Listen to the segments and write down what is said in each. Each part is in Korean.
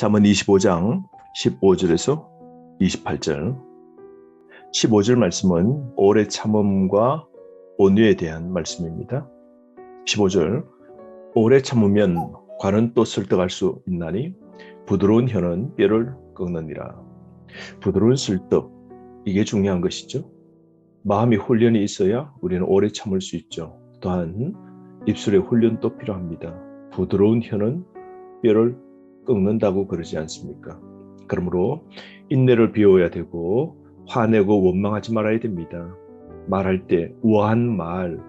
잠언 25장 15절에서 28절. 15절 말씀은 오래 참음과 온유에 대한 말씀입니다. 15절. 오래 참으면 관은 또 설득할 수 있나니 부드러운 혀는 뼈를 꺾느니라. 부드러운 설득, 이게 중요한 것이죠. 마음이 훈련이 있어야 우리는 오래 참을 수 있죠. 또한 입술의 훈련도 필요합니다. 부드러운 혀는 뼈를 꺾는다고 그러지 않습니까? 그러므로 인내를 비워야 되고 화내고 원망하지 말아야 됩니다. 말할 때 우아한 말,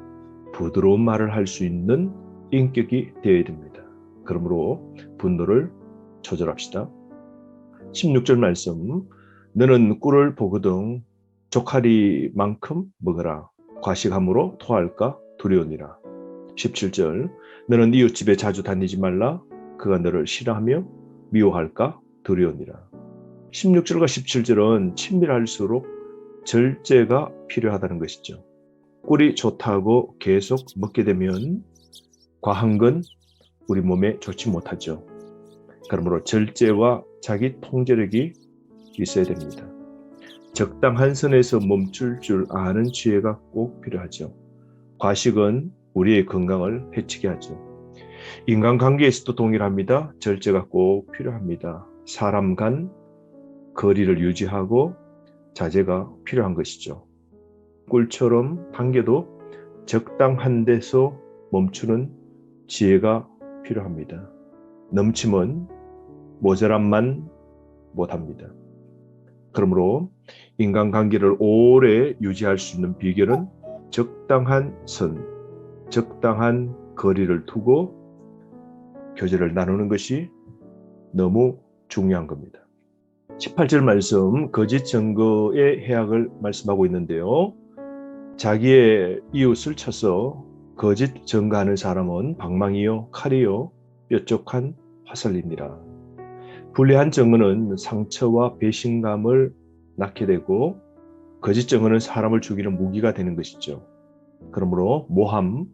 부드러운 말을 할 수 있는 인격이 되어야 됩니다. 그러므로 분노를 조절합시다. 16절 말씀, 너는 꿀을 보거든 조카리만큼 먹어라. 과식함으로 토할까 두려우니라. 17절, 너는 이웃집에 자주 다니지 말라. 그가 너를 싫어하며 미워할까 두려우니라. 16절과 17절은 친밀할수록 절제가 필요하다는 것이죠. 꿀이 좋다고 계속 먹게 되면 과한 건 우리 몸에 좋지 못하죠. 그러므로 절제와 자기 통제력이 있어야 됩니다. 적당한 선에서 멈출 줄 아는 지혜가 꼭 필요하죠. 과식은 우리의 건강을 해치게 하죠. 인간관계에서도 동일합니다. 절제가 꼭 필요합니다. 사람 간 거리를 유지하고 자제가 필요한 것이죠. 꿀처럼 관계도 적당한 데서 멈추는 지혜가 필요합니다. 넘치면 모자람만 못합니다. 그러므로 인간관계를 오래 유지할 수 있는 비결은 적당한 선, 적당한 거리를 두고 교제를 나누는 것이 너무 중요한 겁니다. 18절 말씀, 거짓 증거의 해악을 말씀하고 있는데요. 자기의 이웃을 쳐서 거짓 증거하는 사람은 방망이요 칼이요 뾰족한 화살이니라. 불리한 증언은 상처와 배신감을 낳게 되고 거짓 증언은 사람을 죽이는 무기가 되는 것이죠. 그러므로 모함,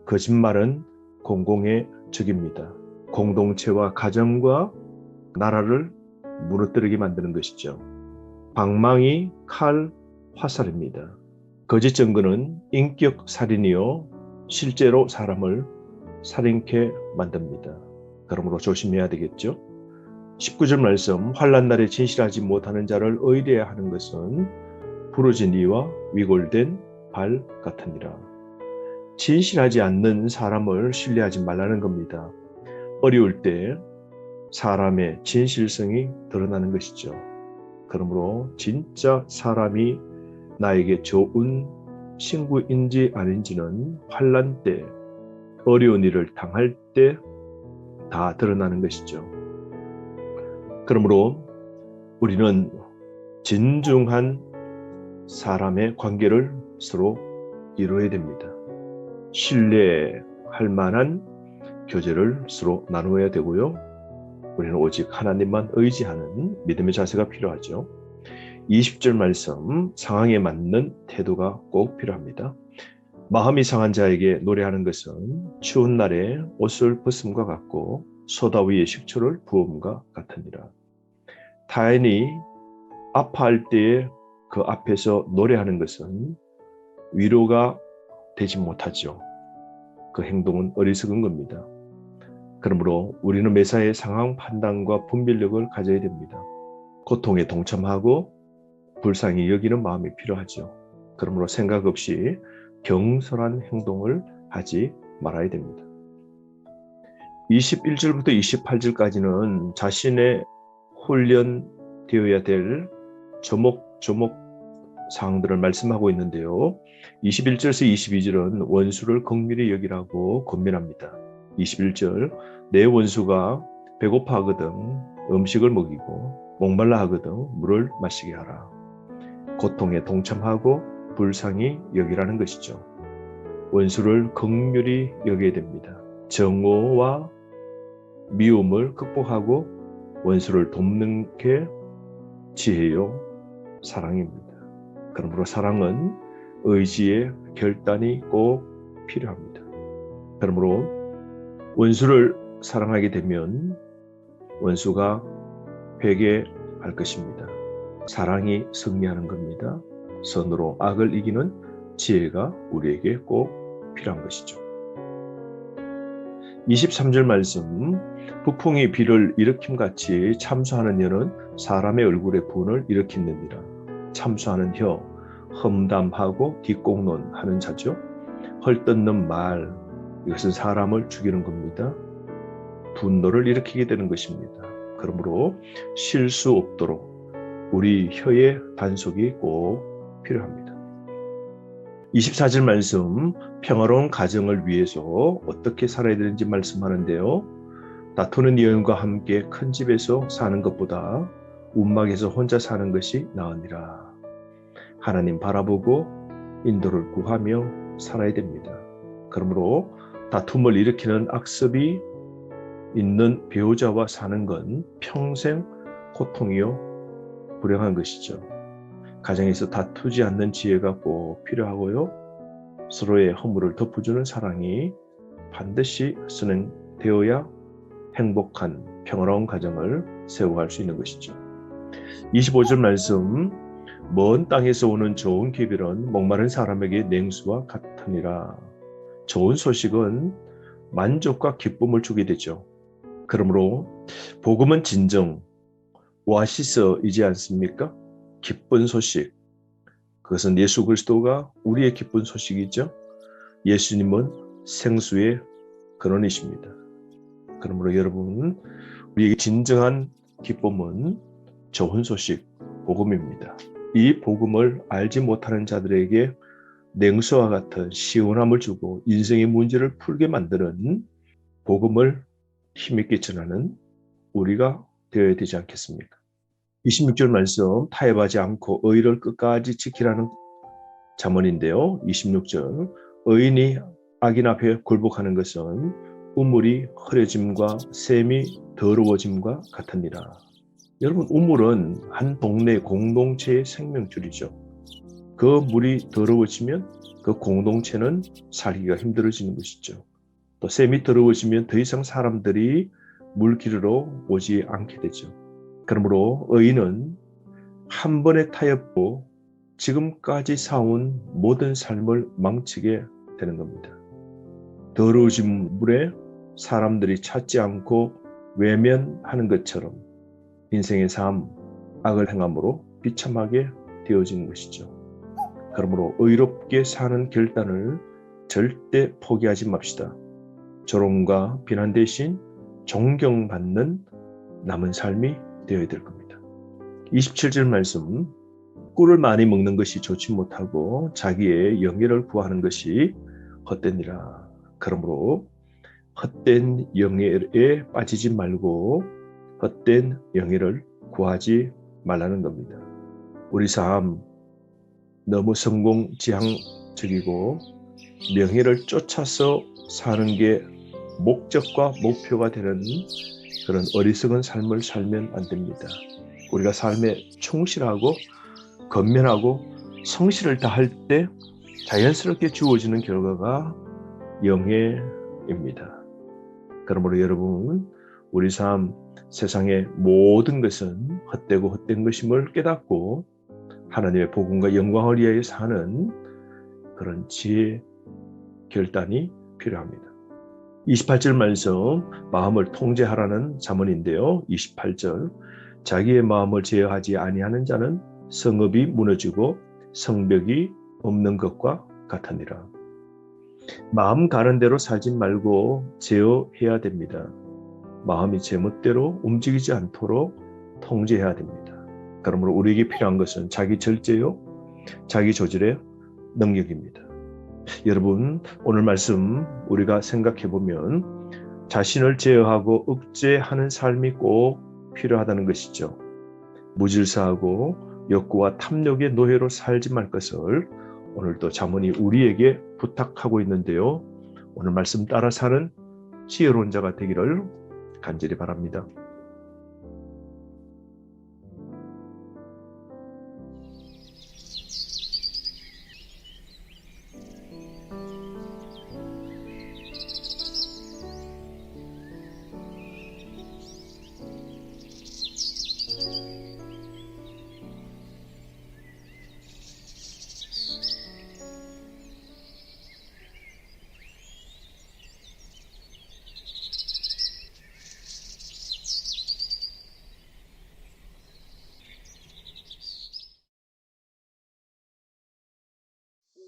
거짓말은 공공의 적입니다. 공동체와 가정과 나라를 무너뜨리게 만드는 것이죠. 방망이, 칼, 화살입니다. 거짓 증거는 인격 살인이요 실제로 사람을 살인케 만듭니다. 그러므로 조심해야 되겠죠. 19절 말씀, 환난 날에 진실하지 못하는 자를 의뢰해야 하는 것은 부러진 이와 위골된 발 같으니라. 진실하지 않는 사람을 신뢰하지 말라는 겁니다. 어려울 때 사람의 진실성이 드러나는 것이죠. 그러므로 진짜 사람이 나에게 좋은 친구인지 아닌지는 환난 때, 어려운 일을 당할 때 다 드러나는 것이죠. 그러므로 우리는 진중한 사람의 관계를 서로 이루어야 됩니다. 신뢰할 만한 교제를 서로 나누어야 되고요. 우리는 오직 하나님만 의지하는 믿음의 자세가 필요하죠. 20절 말씀, 상황에 맞는 태도가 꼭 필요합니다. 마음이 상한 자에게 노래하는 것은 추운 날에 옷을 벗음과 같고 소다 위에 식초를 부음과 같으니라. 타인이 아파할 때에 그 앞에서 노래하는 것은 위로가 되지 못하죠. 그 행동은 어리석은 겁니다. 그러므로 우리는 매사에 상황 판단과 분별력을 가져야 됩니다. 고통에 동참하고 불쌍히 여기는 마음이 필요하죠. 그러므로 생각 없이 경솔한 행동을 하지 말아야 됩니다. 21절부터 28절까지는 자신의 훈련되어야 될 조목조목 사항들을 말씀하고 있는데요. 21절에서 22절은 원수를 긍휼히 여기라고 권면합니다. 21절, 내 원수가 배고파하거든 음식을 먹이고 목말라 하거든 물을 마시게 하라. 고통에 동참하고 불쌍히 여기라는 것이죠. 원수를 긍휼히 여겨야 됩니다. 정오와 미움을 극복하고 원수를 돕는 게 지혜요 사랑입니다. 그러므로 사랑은 의지의 결단이 꼭 필요합니다. 그러므로 원수를 사랑하게 되면 원수가 회개할 것입니다. 사랑이 승리하는 겁니다. 선으로 악을 이기는 지혜가 우리에게 꼭 필요한 것이죠. 23절 말씀, 북풍이 비를 일으킴같이 참수하는 혀는 사람의 얼굴에 분을 일으키느니라. 참수하는 혀, 험담하고 뒷공론하는 자죠. 헐뜯는 말, 이것은 사람을 죽이는 겁니다. 분노를 일으키게 되는 것입니다. 그러므로 실수 없도록 우리 혀의 단속이 꼭 필요합니다. 24절 말씀, 평화로운 가정을 위해서 어떻게 살아야 되는지 말씀하는데요. 다투는 여인과 함께 큰 집에서 사는 것보다 움막에서 혼자 사는 것이 나으니라. 하나님 바라보고 인도를 구하며 살아야 됩니다. 그러므로 다툼을 일으키는 악습이 있는 배우자와 사는 건 평생 고통이요 불행한 것이죠. 가정에서 다투지 않는 지혜가 꼭 필요하고요. 서로의 허물을 덮어주는 사랑이 반드시 선행되어야 행복한 평화로운 가정을 세워갈 수 있는 것이죠. 25절 말씀, 먼 땅에서 오는 좋은 기별은 목마른 사람에게 냉수와 같으니라. 좋은 소식은 만족과 기쁨을 주게 되죠. 그러므로 복음은 진정 오아시스이지 않습니까? 기쁜 소식, 그것은 예수 그리스도가 우리의 기쁜 소식이죠. 예수님은 생수의 근원이십니다. 그러므로 여러분, 우리에게 진정한 기쁨은 좋은 소식, 복음입니다. 이 복음을 알지 못하는 자들에게 냉수와 같은 시원함을 주고 인생의 문제를 풀게 만드는 복음을 힘있게 전하는 우리가 되어야 되지 않겠습니까? 26절 말씀, 타협하지 않고 의를 끝까지 지키라는 잠언인데요. 26절, 의인이 악인 앞에 굴복하는 것은 우물이 흐려짐과 샘이 더러워짐과 같으니라. 여러분, 우물은 한 동네 공동체의 생명줄이죠. 그 물이 더러워지면 그 공동체는 살기가 힘들어지는 것이죠. 또 샘이 더러워지면 더 이상 사람들이 물길으로 오지 않게 되죠. 그러므로 의인은 한 번의 타협도 지금까지 살아온 모든 삶을 망치게 되는 겁니다. 더러워진 물에 사람들이 찾지 않고 외면하는 것처럼 인생의 삶, 악을 행함으로 비참하게 되어지는 것이죠. 그러므로 의롭게 사는 결단을 절대 포기하지 맙시다. 조롱과 비난 대신 존경받는 남은 삶이 되어야 될 겁니다. 27절 말씀, 꿀을 많이 먹는 것이 좋지 못하고 자기의 영예를 구하는 것이 헛되니라. 그러므로 헛된 영예에 빠지지 말고 헛된 영예를 구하지 말라는 겁니다. 우리 삶 너무 성공지향적이고 명예를 쫓아서 사는 게 목적과 목표가 되는 그런 어리석은 삶을 살면 안 됩니다. 우리가 삶에 충실하고 건면하고 성실을 다할 때 자연스럽게 주어지는 결과가 영예입니다. 그러므로 여러분, 우리 삶 세상의 모든 것은 헛되고 헛된 것임을 깨닫고 하나님의 복음과 영광을 위하여 사는 그런 지혜 결단이 필요합니다. 28절 말씀, 마음을 통제하라는 잠언인데요. 28절, 자기의 마음을 제어하지 아니하는 자는 성읍이 무너지고 성벽이 없는 것과 같으니라. 마음 가는 대로 살지 말고 제어해야 됩니다. 마음이 제멋대로 움직이지 않도록 통제해야 됩니다. 그러므로 우리에게 필요한 것은 자기 절제요, 자기 조절의 능력입니다. 여러분, 오늘 말씀 우리가 생각해 보면 자신을 제어하고 억제하는 삶이 꼭 필요하다는 것이죠. 무질서하고 욕구와 탐욕의 노예로 살지 말 것을 오늘도 잠언이 우리에게 부탁하고 있는데요. 오늘 말씀 따라 사는 지혜로운 자가 되기를 간절히 바랍니다.